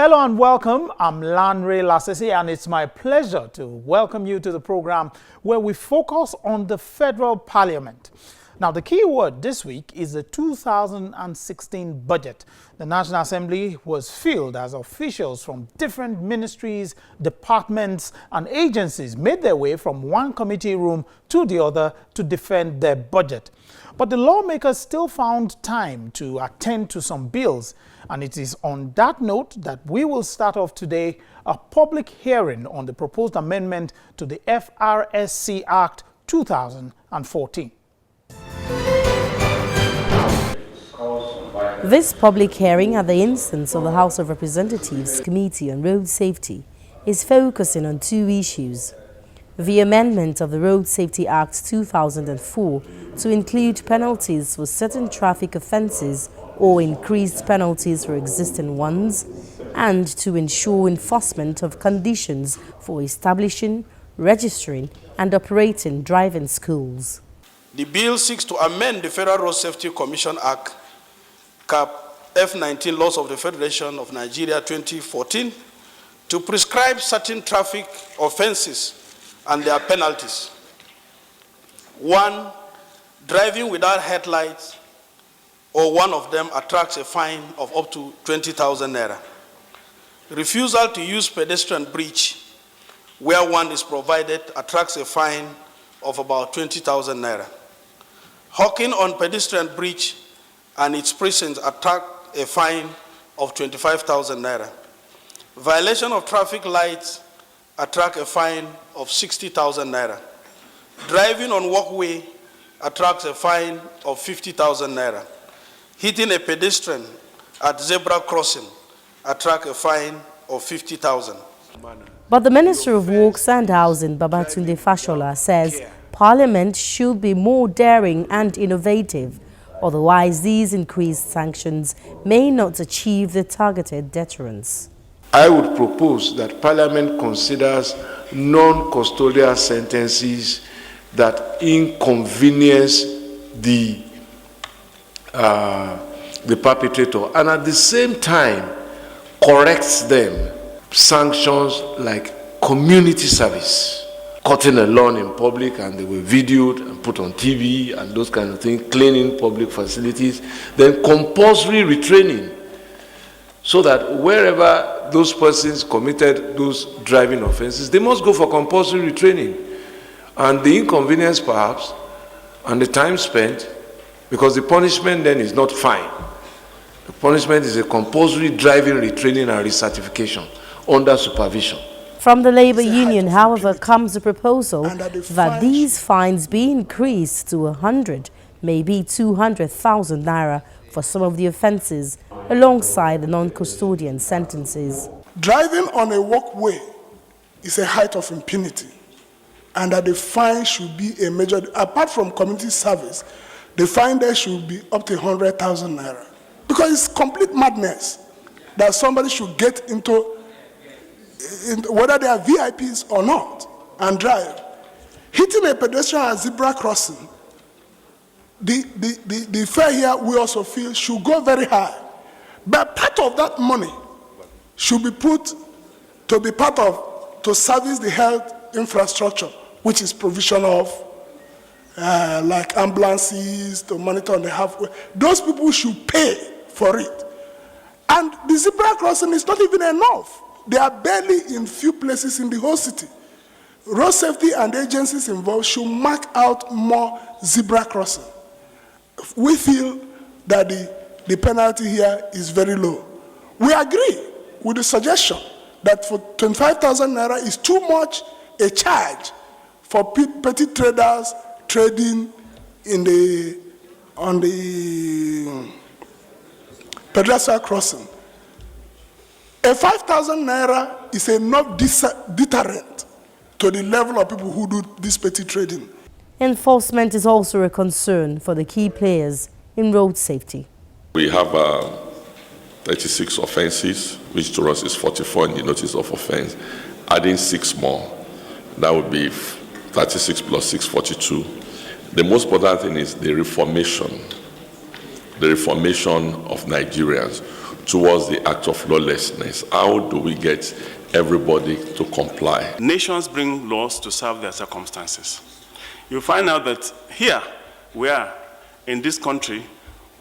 Hello and welcome. I'm Lanre Lasese, and it's my pleasure to welcome you to the program where we focus on the federal parliament. Now, the key word this week is the 2016 budget. The National Assembly was filled as officials from different ministries, departments, and agencies made their way from one committee room to the other to defend their budget. But the lawmakers still found time to attend to some bills. And it is on that note that we will start off today a public hearing on the proposed amendment to the FRSC Act 2014. This public hearing at the instance of the House of Representatives Committee on Road Safety is focusing on two issues. The amendment of the Road Safety Act 2004 to include penalties for certain traffic offences or increased penalties for existing ones, and to ensure enforcement of conditions for establishing, registering and operating driving schools. The bill seeks to amend the Federal Road Safety Commission Act, Cap F19 Laws of the Federation of Nigeria 2014, to prescribe certain traffic offenses and their penalties. 1. Driving without headlights or one of them attracts a fine of up to 20,000 naira. Refusal to use pedestrian bridge where one is provided attracts a fine of about 20,000 naira. Hawking on pedestrian bridge and its precincts attract a fine of 25,000 naira. Violation of traffic lights attract a fine of 60,000 naira. Driving on walkway attracts a fine of 50,000 naira. Hitting a pedestrian at zebra crossing attract a fine of 50,000. But the Minister of Works and Housing, Babatunde Fashola, says Parliament should be more daring and innovative. Otherwise, these increased sanctions may not achieve the targeted deterrence. I would propose that Parliament considers non-custodial sentences that inconvenience the perpetrator, and at the same time corrects them. Sanctions like community service, cutting a lawn in public and they were videoed and put on TV and those kind of things, cleaning public facilities, then compulsory retraining, so that wherever those persons committed those driving offenses, they must go for compulsory retraining. And the inconvenience perhaps and the time spent, because the punishment then is not fine. The punishment is a compulsory driving retraining and recertification under supervision. From the Labour Union, however, comes a proposal that these fines be increased to 100, maybe 200,000 naira for some of the offences, alongside the non-custodian sentences. Driving on a walkway is a height of impunity, and that the fine should be a major, apart from community service, the fine there should be up to 100,000 naira. Because it's complete madness that somebody should get into whether they are VIPs or not, and drive. Hitting a pedestrian at zebra crossing, the fare here, we also feel, should go very high. But part of that money should be put to be part of, to service the health infrastructure, which is provision of like ambulances to monitor on the halfway. Those people should pay for it. And the zebra crossing is not even enough. They are barely in few places in the whole city. Road safety and agencies involved should mark out more zebra crossing. We feel that the penalty here is very low. We agree with the suggestion that for 25,000 naira is too much a charge for petty traders trading on the pedestrian crossing. A 5,000 naira is enough deterrent to the level of people who do this petty trading. Enforcement is also a concern for the key players in road safety. We have 36 offenses, which to us is 44 in the notice of offense. Adding 6 more, that would be 36 plus 6, 42. The most important thing is the reformation of Nigerians towards the act of lawlessness. How do we get everybody to comply? Nations bring laws to serve their circumstances. You find out that here we are in this country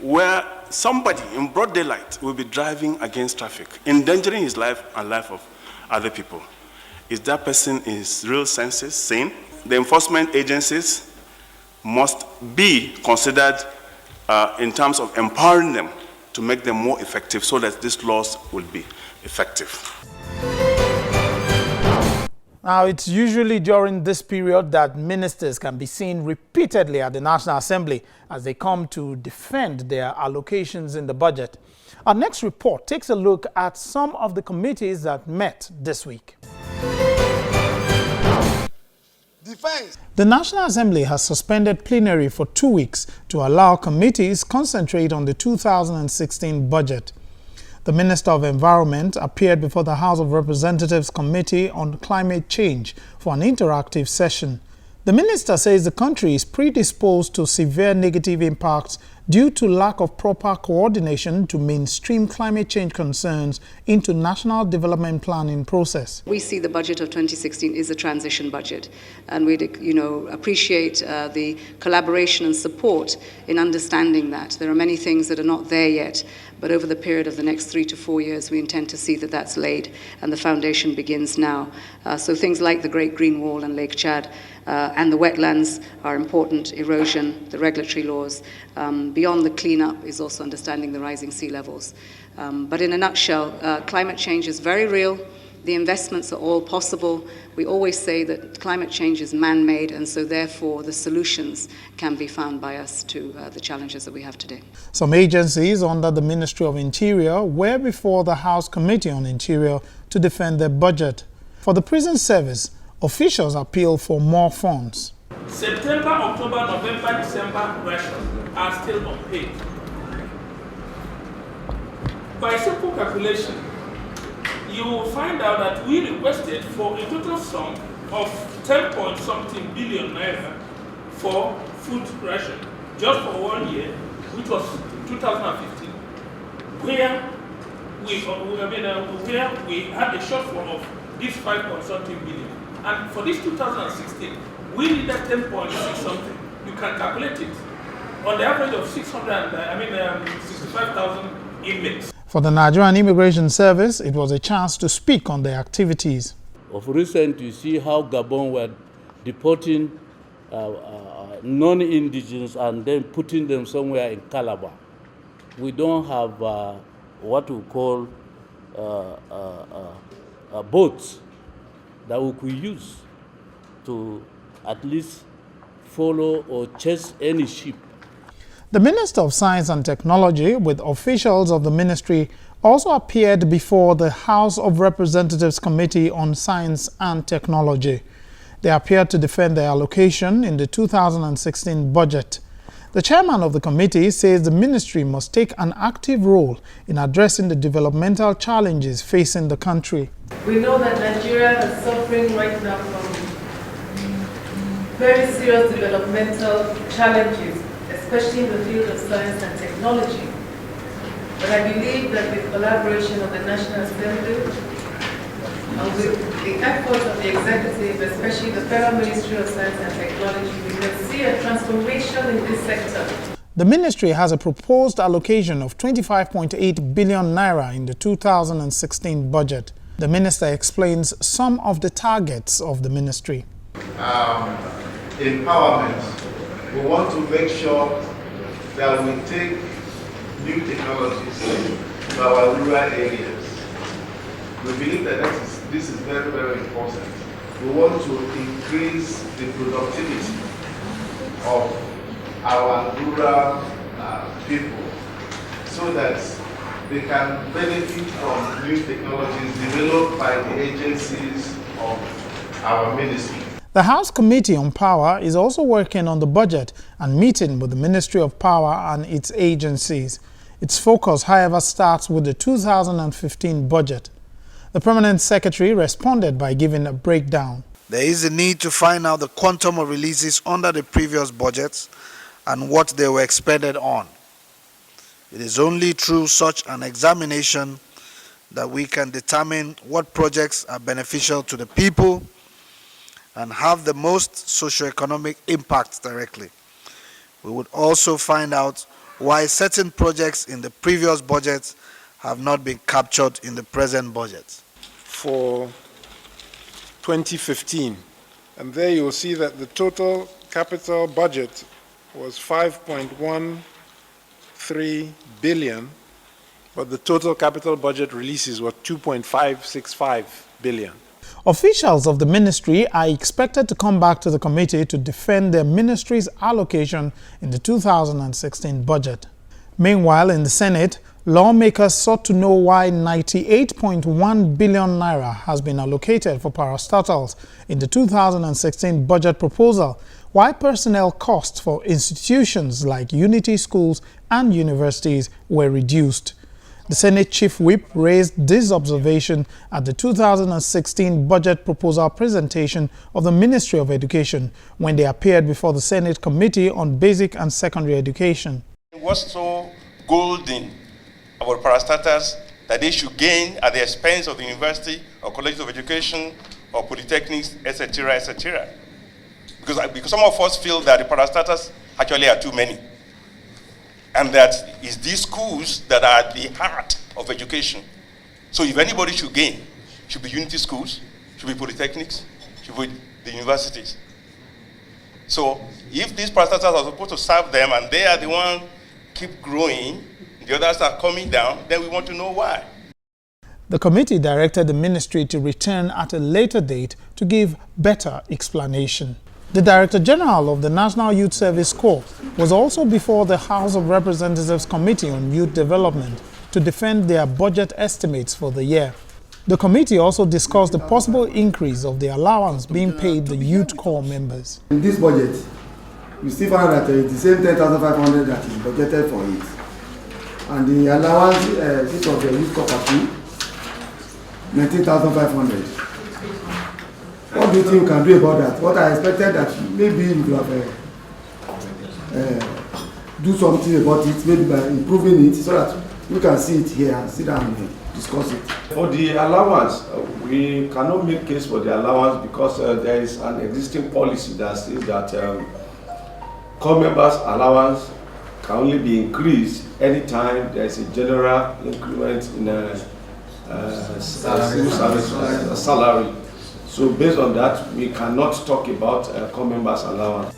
where somebody in broad daylight will be driving against traffic, endangering his life and life of other people. Is that person in his real senses sane? The enforcement agencies must be considered in terms of empowering them to make them more effective so that these laws will be effective. Now, it's usually during this period that ministers can be seen repeatedly at the National Assembly as they come to defend their allocations in the budget. Our next report takes a look at some of the committees that met this week. Defense. The National Assembly has suspended plenary for 2 weeks to allow committees concentrate on the 2016 budget. The Minister of Environment appeared before the House of Representatives Committee on Climate Change for an interactive session. The minister says the country is predisposed to severe negative impacts due to lack of proper coordination to mainstream climate change concerns into national development planning process. We see the budget of 2016 is a transition budget, and we'd appreciate the collaboration and support in understanding that. There are many things that are not there yet, but over the period of the next 3 to 4 years, we intend to see that that's laid, and the foundation begins now. So things like the Great Green Wall and Lake Chad and the wetlands are important, erosion, the regulatory laws. Beyond the cleanup is also understanding the rising sea levels. But in a nutshell, climate change is very real. The investments are all possible. We always say that climate change is man-made, and so therefore the solutions can be found by us to the challenges that we have today. Some agencies under the Ministry of Interior were before the House Committee on Interior to defend their budget. For the prison service, officials appeal for more funds. September, October, November, December rations are still unpaid. By simple calculation, you will find out that we requested for a total sum of 10-point-something billion naira for food ration just for 1 year, which was 2015, where we had a shortfall of this 5-point-something billion. And for this 2016, we needed 10.6 something. You can calculate it on the average of 65,000 inmates. For the Nigerian Immigration Service, it was a chance to speak on their activities. Of recent, you see how Gabon were deporting non-indigenous and then putting them somewhere in Calabar. We don't have what we call boats that we could use to at least follow or chase any ship. The Minister of Science and Technology, with officials of the ministry, also appeared before the House of Representatives Committee on Science and Technology. They appeared to defend their allocation in the 2016 budget. The chairman of the committee says the ministry must take an active role in addressing the developmental challenges facing the country. We know that Nigeria is suffering right now from very serious developmental challenges, especially in the field of science and technology. But I believe that with collaboration of the National Assembly and with the efforts of the executive, especially the Federal Ministry of Science and Technology, we can see a transformation in this sector. The ministry has a proposed allocation of 25.8 billion naira in the 2016 budget. The minister explains some of the targets of the ministry. Empowerment. We want to make sure that we take new technologies to our rural areas. We believe that this is very, very important. We want to increase the productivity of our rural people so that they can benefit from new technologies developed by the agencies of our ministry. The House Committee on Power is also working on the budget and meeting with the Ministry of Power and its agencies. Its focus, however, starts with the 2015 budget. The Permanent Secretary responded by giving a breakdown. There is a need to find out the quantum of releases under the previous budgets and what they were expended on. It is only through such an examination that we can determine what projects are beneficial to the people and have the most socioeconomic impact directly. We would also find out why certain projects in the previous budget have not been captured in the present budget. For 2015, and there you'll see that the total capital budget was 5.13 billion, but the total capital budget releases were 2.565 billion. Officials of the ministry are expected to come back to the committee to defend their ministry's allocation in the 2016 budget. Meanwhile, in the Senate, lawmakers sought to know why 98.1 billion naira has been allocated for parastatals in the 2016 budget proposal, why personnel costs for institutions like Unity schools and universities were reduced. The Senate Chief Whip raised this observation at the 2016 budget proposal presentation of the Ministry of Education when they appeared before the Senate Committee on Basic and Secondary Education. What's so golden about parastatals that they should gain at the expense of the university or colleges of education or polytechnics, etc., etc.? Because some of us feel that the parastatals actually are too many, and that it's these schools that are at the heart of education. So if anybody should gain, it should be Unity schools, should be polytechnics, should be the universities. So if these parastatals are supposed to serve them and they are the ones keep growing, the others are coming down, then we want to know why. The committee directed the ministry to return at a later date to give better explanation. The Director General of the National Youth Service Corps was also before the House of Representatives Committee on Youth Development to defend their budget estimates for the year. The committee also discussed the possible increase of the allowance being paid the Youth Corps members. In this budget, we still find that it's the same 10,500 that is budgeted for it. And the allowance of the Youth Corps party, 19,500. What do you think you can do about that? What I expected that maybe you could have do something about it, maybe by improving it, so that we can see it here and sit down and discuss it. For the allowance, we cannot make case for the allowance because there is an existing policy that says that corps members' allowance can only be increased anytime there is a general increment in salary. So based on that, we cannot talk about corps members' allowance.